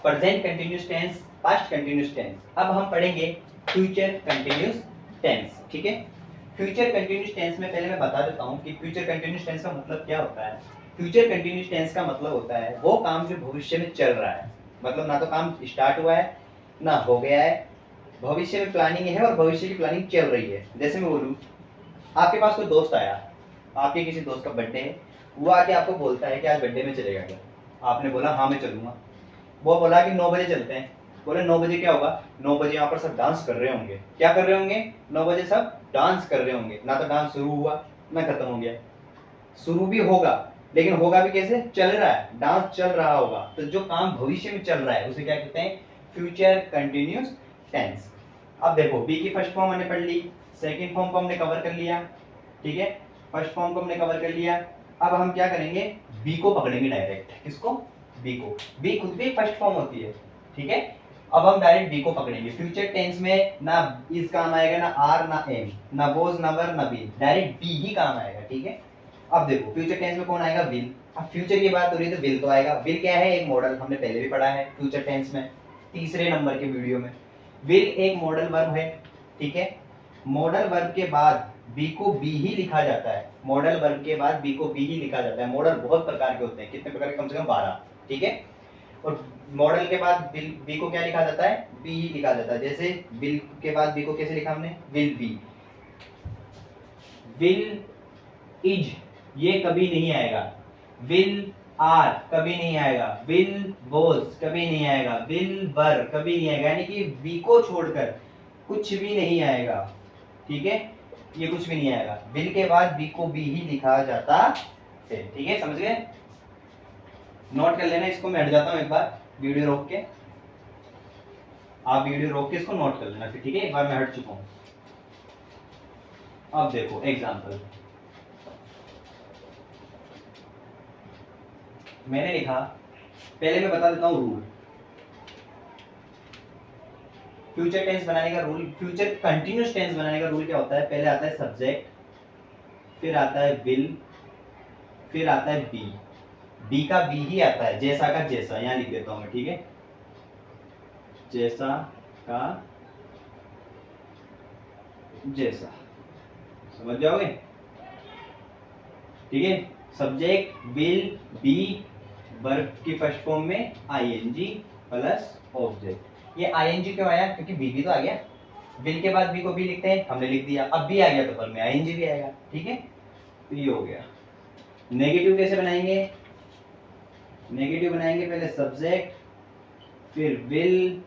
Present continuous tense, past continuous tense. अब हम पढ़ेंगे फ्यूचर कंटिन्यूस टेंस, ठीक है। फ्यूचर कंटिन्यूस टेंस में पहले मैं बता देता हूँ कि फ्यूचर कंटिन्यूस टेंस का मतलब क्या होता है। फ्यूचर कंटिन्यूस टेंस का मतलब होता है वो काम जो भविष्य में चल रहा है, मतलब ना तो काम स्टार्ट हुआ है ना हो गया है, भविष्य में प्लानिंग है और भविष्य की प्लानिंग चल रही है। जैसे मैं बोलूँ, आपके पास कोई दोस्त आया, आपके किसी दोस्त का बर्थडे है, वो आके आपको बोलता है कि आज बर्थडे में चलेगा क्या। आपने बोला हाँ मैं चलूंगा। वो बोला कि 9 बजे चलते हैं। बोले 9 बजे क्या होगा? 9 बजे यहाँ पर सब डांस कर रहे होंगे। क्या कर रहे होंगे? 9 बजे सब डांस कर रहे होंगे। ना तो डांस शुरू हुआ ना खत्म हो गया। शुरू भी होगा, लेकिन होगा भी कैसे? चल रहा है, डांस चल रहा होगा। तो जो काम भविष्य में चल रहा है उसे क्या कहते हैं? Future continuous tense. अब देखो, बी की फर्स्ट फॉर्म हमने पढ़ ली, सेकंड फॉर्म को हमने कवर कर लिया, ठीक है। फर्स्ट फॉर्म को हमने कवर कर लिया। अब हम क्या करेंगे? बी को पकड़ेंगे डायरेक्ट। किसको? बी को। बी खुद भी फर्स्ट फॉर्म होती है, ठीक है। अब हम डायरेक्ट बी को पकड़ेंगे। फ्यूचर टेंस में ना इज काम आएगा, ना आर, ना एम, ना वॉज, ना वर, ना बी, डायरेक्ट बी ही काम आएगा, ठीक है। अब देखो, फ्यूचर टेंस में कौन आएगा? विल। अब फ्यूचर की बात हो रही है तो विल तो आएगा। विल क्या है? एक मॉडल, हमने पहले भी पढ़ा है फ्यूचर टेंस में, तीसरे नंबर के वीडियो में। विल एक मॉडल वर्ब है, ठीक है। मॉडल वर्ब के बाद बी को बी ही लिखा जाता है। मॉडल वर्ब के बाद बी को बी ही लिखा जाता है। मॉडल बहुत प्रकार के होते हैं, कितने प्रकार के? कम से कम 12, ठीक है। और मॉडल के बाद बी को क्या लिखा जाता है? बी ही लिखा जाता है। जैसे विल के बाद बी को कैसे लिखा हमने? Will be. विल इज ये कभी नहीं आएगा। विल आर कभी नहीं आएगा। विल वॉज कभी नहीं आएगा। विल वर कभी नहीं आएगा। यानी कि बी को छोड़कर कुछ भी नहीं आएगा, ठीक है। ये कुछ भी नहीं आएगा। विल के बाद बी को बी ही लिखा जाता है, ठीक है। समझ गए? नोट कर लेना इसको। मैं हट जाता हूं एक बार, वीडियो रोक के। आप वीडियो रोक के इसको नोट कर लेना फिर, ठीक है। एक बार मैं हट चुका हूं। अब देखो एग्जांपल मैंने लिखा, पहले मैं बता देता हूं रूल। फ्यूचर टेंस बनाने का रूल, फ्यूचर कंटिन्यूस टेंस बनाने का रूल क्या होता है? पहले आता है सब्जेक्ट, फिर आता है विल, फिर आता है बी। बी का बी ही आता है, जैसा का जैसा। यहां लिख देता हूं मैं, ठीक है। जैसा का जैसा, समझ जाओगे, ठीक है। सब्जेक्ट, विल, बी, वर्ब की फर्स्ट फॉर्म में आईएनजी प्लस ऑब्जेक्ट। ये आईएनजी क्यों आया? क्योंकि बी भी तो आ गया। विल के बाद बी को बी लिखते हैं, हमने लिख दिया। अब बी आ गया तो वर्ब में आईएनजी भी आएगा, ठीक है। तो ये हो गया। नेगेटिव कैसे बनाएंगे? नेगेटिव बनाएंगे पहले सब्जेक्ट, फिर विल,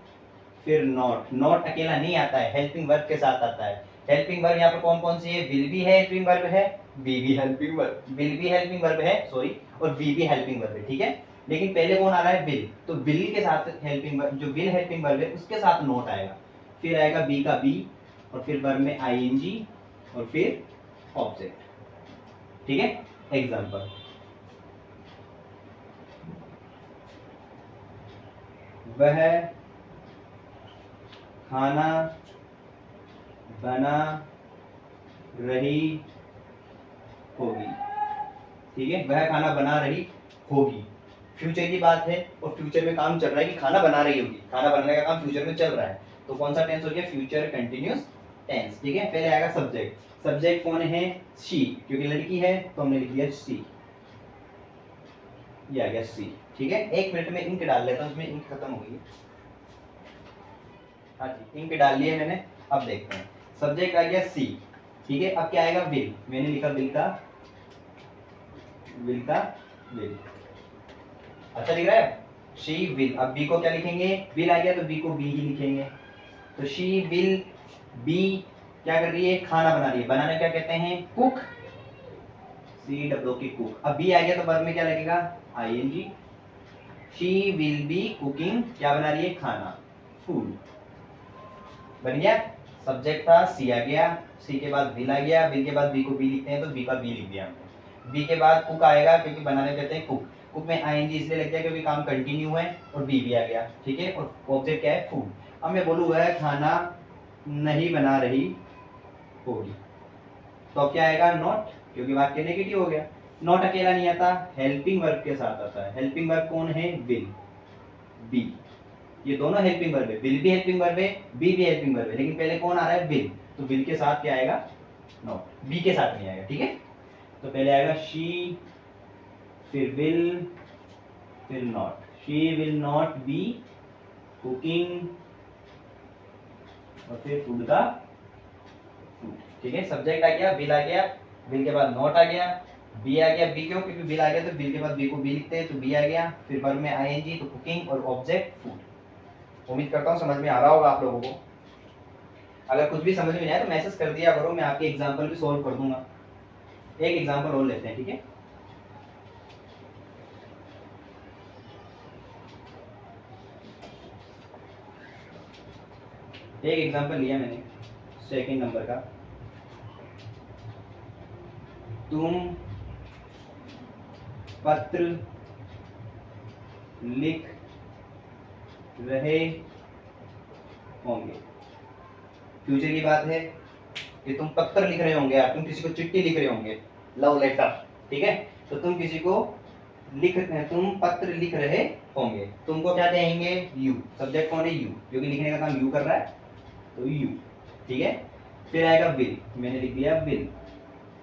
फिर नॉट। नॉट अकेला नहीं आता है, हेल्पिंग वर्ब के साथ आता है। हेल्पिंग वर्ब यहाँ पर कौन कौन सी है? विल भी है हेल्पिंग वर्ब है, बी भी हेल्पिंग वर्ब, विल भी हेल्पिंग वर्ब है सॉरी, और बी भी हेल्पिंग वर्ब है, ठीक है। लेकिन पहले कौन आ रहा है? विल। तो विल के साथ हेल्पिंग वर्ब, जो विल हेल्पिंग वर्ब है उसके साथ नॉट आएगा। फिर आएगा बी का बी, और फिर वर्ब में आईएनजी, और फिर ऑब्जेक्ट, ठीक है। एग्जाम्पल, वह खाना बना रही होगी, ठीक है। वह खाना बना रही होगी, फ्यूचर की बात है और फ्यूचर में काम चल रहा है कि खाना बना रही होगी। खाना बनाने का काम फ्यूचर में चल रहा है, तो कौन सा टेंस हो गया? फ्यूचर कंटिन्यूस टेंस, ठीक है। पहले आएगा सब्जेक्ट। सब्जेक्ट कौन है? शी, क्योंकि लड़की है तो हमने लिख दिया सी। ये आ गया सी, ठीक है। एक मिनट में इंक डाल लेता हूँ, इसमें इंक खत्म हो गई है। हाँ जी, इंक डाल लिया मैंने। अब देखते हैं, सब्जेक्ट आ गया सी, ठीक है। अब क्या आएगा? विल। मैंने लिखा विल का विल। अच्छा दिख रहा है? She will. अब बी को क्या लिखेंगे? विल आ गया तो बी को बी ही लिखेंगे। तो शी विल बी क्या कर रही है? खाना बना रही है। बनाने क्या कहते हैं? कुक, सी डब्ल्यू की कुक। अब बी आ गया तो वर्ब में क्या लगेगा? ING. She will be cooking, क्या बना रही है? खाना, फूड। बन गया। सब्जेक्ट था, सी आ गया, सी के बाद विल आ गया, विल के बाद बी को बी लिखते हैं तो बी का बी लिख दिया हमने। बी के बाद कुक आएगा, क्योंकि बनाने कहते हैं कुक। कुक में आईएनजी इसलिए लग गया क्योंकि काम कंटिन्यू है, और बी भी आ गया, ठीक है। और ऑब्जेक्ट क्या है? फूड। अब मैं बोलूँ वह खाना नहीं बना रही होगी, तो अब क्या आएगा? नॉट, क्योंकि वाक्य नेगेटिव हो गया। नॉट अकेला नहीं आता, हेल्पिंग वर्ब के साथ आता है। हेल्पिंग वर्ब कौन है? विल, बी, ये दोनों हेल्पिंग वर्ब है, विल भी हेल्पिंग वर्ब है, बी भी हेल्पिंग वर्ब है, लेकिन पहले कौन आ रहा है, विल, तो विल के साथ क्या आएगा, नॉट, बी के साथ नहीं आएगा, ठीक है। तो पहले आएगा शी, फिर विल, फिर not, she will not B cooking, और फिर फूड का फूड, ठीक है। सब्जेक्ट आ गया, विल आ गया, विल के बाद नॉट आ गया, बी आ गया, बी क्यों, क्योंकि विल आ गया तो विल के बाद बी को बी लिखते हैं, तो बी आ गया, फिर वर्ब में आईएनजी तो कुकिंग, और ऑब्जेक्ट फूड। उम्मीद करता हूँ समझ में आ रहा होगा आप लोगों को। अगर कुछ भी समझ में नहीं आया तो मैसेज कर दिया करो, मैं आपके एग्जाम्पल भी सॉल्व कर दूंगा। एक एग्जाम्पल और लेते हैं, ठीक है। एक एग्जाम्पल लिया मैंने सेकंड नंबर का, तुम पत्र लिख रहे होंगे। फ्यूचर की बात है कि तुम पत्र लिख रहे होंगे, तुम किसी को चिट्ठी लिख रहे होंगे, लव लेटर, ठीक है। तो तुम किसी को तुम पत्र लिख रहे होंगे, तुमको क्या कहेंगे, यू, सब्जेक्ट कौन है, यू, क्योंकि लिखने का काम यू कर रहा है, तो यू, ठीक है। फिर आएगा विल, मैंने लिख दिया विल,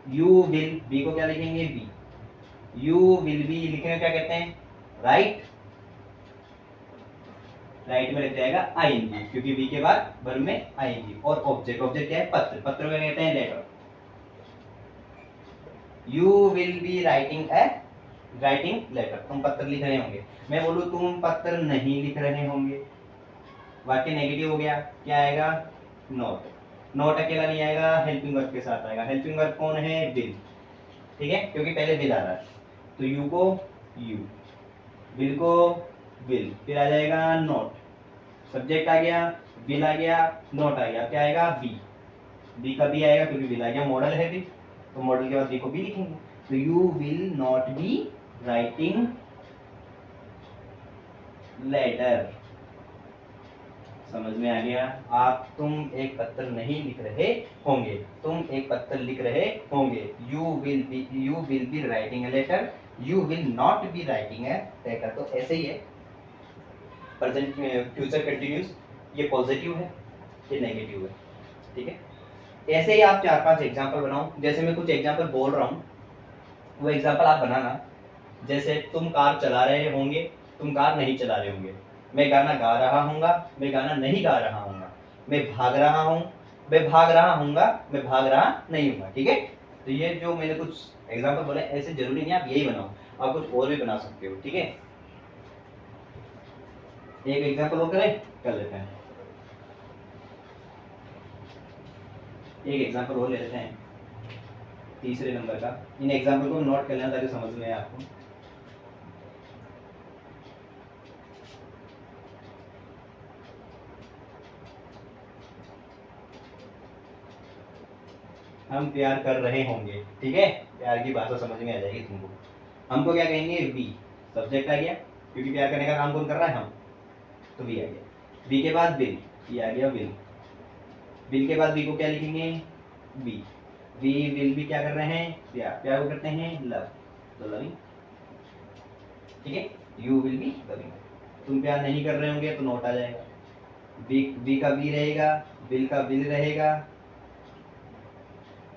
यू विल, बी को क्या लिखेंगे, बी, यू विल बी लिखने में क्या कहते हैं, राइट, राइट में लग जाएगा आईएनजी, क्योंकि बी के बाद वर्ब में आईएनजी, और ऑब्जेक्ट, ऑब्जेक्ट क्या है, पत्र, पत्र में कहते हैं letter. You will be writing letter, तुम पत्र लिख रहे होंगे। मैं बोलूं तुम पत्र नहीं लिख रहे होंगे, वाक्य नेगेटिव हो गया, क्या आएगा, नॉट, नॉट अकेला नहीं आएगा, हेल्पिंग वर्ब के साथ आएगा। हेल्पिंग वर्ब कौन है, विल, ठीक है, क्योंकि पहले विल आ रहा है, तो यू को यू, विल को विल, फिर आ जाएगा नॉट, सब्जेक्ट आ गया, विल आ गया, नॉट आ गया, क्या आएगा, बी, बी का बी आएगा क्योंकि विल आ गया, मॉडल है भी, तो मॉडल के बाद बी को बी लिखेंगे, तो you will not be writing letter. समझ में आ गया, तुम एक पत्र नहीं लिख रहे होंगे, तुम एक पत्र लिख रहे होंगे, you will be writing a letter, you will not be writing a letter. तो ऐसे ही है प्रेजेंट फ्यूचर कंटिन्यूस, ये पॉजिटिव है, ये नेगेटिव है, ठीक है। ऐसे ही आप 4-5 एग्जाम्पल बनाओ, जैसे मैं कुछ एग्जाम्पल बोल रहा हूँ वो एग्जाम्पल आप बनाना। जैसे तुम कार चला रहे होंगे, तुम कार नहीं चला रहे होंगे, मैं गाना गा रहा हूँगा, मैं गाना नहीं गा रहा हूँगा, मैं भाग रहा हूँ, मैं भाग रहा हूँगा, मैं भाग रहा नहीं हूँगा, ठीक है। तो ये जो मैंने कुछ एग्जाम्पल बोले, ऐसे जरूरी नहीं आप यही बनाओ, आप कुछ और भी बना सकते हो, ठीक है। एक एग्जाम्पल और कर लेते हैं, एक एग्जाम्पल और ले लेते हैं तीसरे नंबर का। इन एग्जाम्पल को नोट कर लेना ताकि समझ में आए आपको। हम प्यार कर रहे होंगे, ठीक है, प्यार की भाषा समझ में आ जाएगी तुमको। हमको क्या कहेंगे, बी, सब्जेक्ट आ गया, क्योंकि प्यार करने का काम कौन कर रहा है, हम, तो बी आ गया, बी के बाद विल, ये आ गया विल, विल के बाद बी को क्या लिखेंगे, बी, वी विल भी क्या कर रहे हैं, प्यार, प्यार को करते हैं लव, तो लविंग, ठीक है। यू विल बी लविंग, तुम प्यार नहीं कर रहे होंगे तो नोट आ जाएगा, बी का बी रहेगा, विल का विल रहेगा,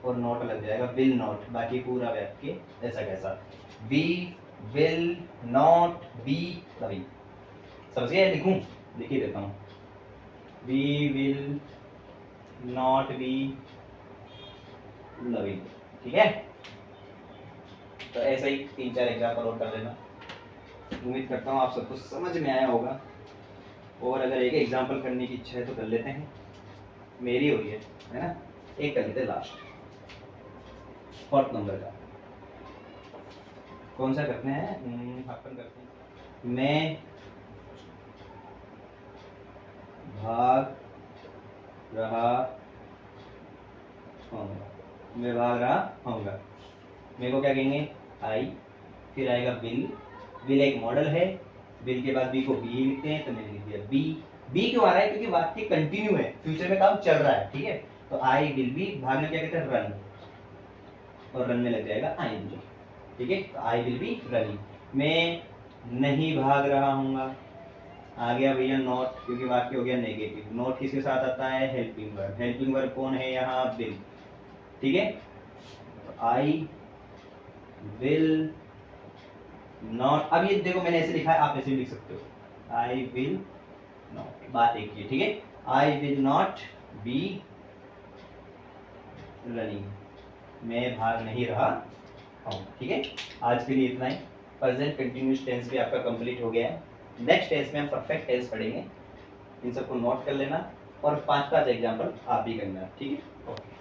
और नोट लग जाएगा, विल नॉट, बाकी पूरा वाक्य ऐसा कैसा, we will not be loving. समझ गए, लिखूं, लिख ही देता हूँ, we will not be loving, ठीक है। तो ऐसे ही 3-4 एग्जाम्पल और कर लेना। उम्मीद करता हूँ आप सबको समझ में आया होगा, और अगर एक एग्जाम्पल करने की इच्छा है तो कर लेते हैं, मेरी हो रही है ना। एक कर लेते हैं लास्ट, 4th नंबर का, कौन सा करते हैं, अपन करते हैं, मैं भाग रहा होऊंगा, मैं भाग रहा होऊंगा, मेरे को क्या कहेंगे, आई, फिर आएगा विल, विल एक मॉडल है, विल के बाद बी को बी लिखते हैं, तो मैंने लिख दिया बी, बी क्यों आ रहा है, क्योंकि वाक्य कंटिन्यू है, फ्यूचर में काम चल रहा है, ठीक है। तो आई विल बी, भागना क्या कहते हैं, रन, और रन में लग जाएगा आईएनजी, ठीक है। तो आई विल बी रनिंग, मैं नहीं भाग रहा हूँगा, आ गया भैया नॉट, क्योंकि वाक्य हो गया नेगेटिव। नॉट किसके साथ आता है? Helping verb. हेल्पिंग वर्ब कौन है यहाँ? विल। ठीक है, आई विल नॉट। अब ये देखो मैंने ऐसे लिखा है, आप ऐसे लिख सकते हो, आई विल नॉट। बात एक ही, ठीक है, I will not B running, मैं भाग नहीं रहा हूँ। ठीक है, आज के लिए इतना ही। प्रेजेंट कंटिन्यूस टेंस भी आपका कंप्लीट हो गया है। नेक्स्ट टेंस में हम परफेक्ट टेंस पढ़ेंगे, इन सबको नोट कर लेना और 5-5 एग्जाम्पल आप भी करना। ठीक है, ओके।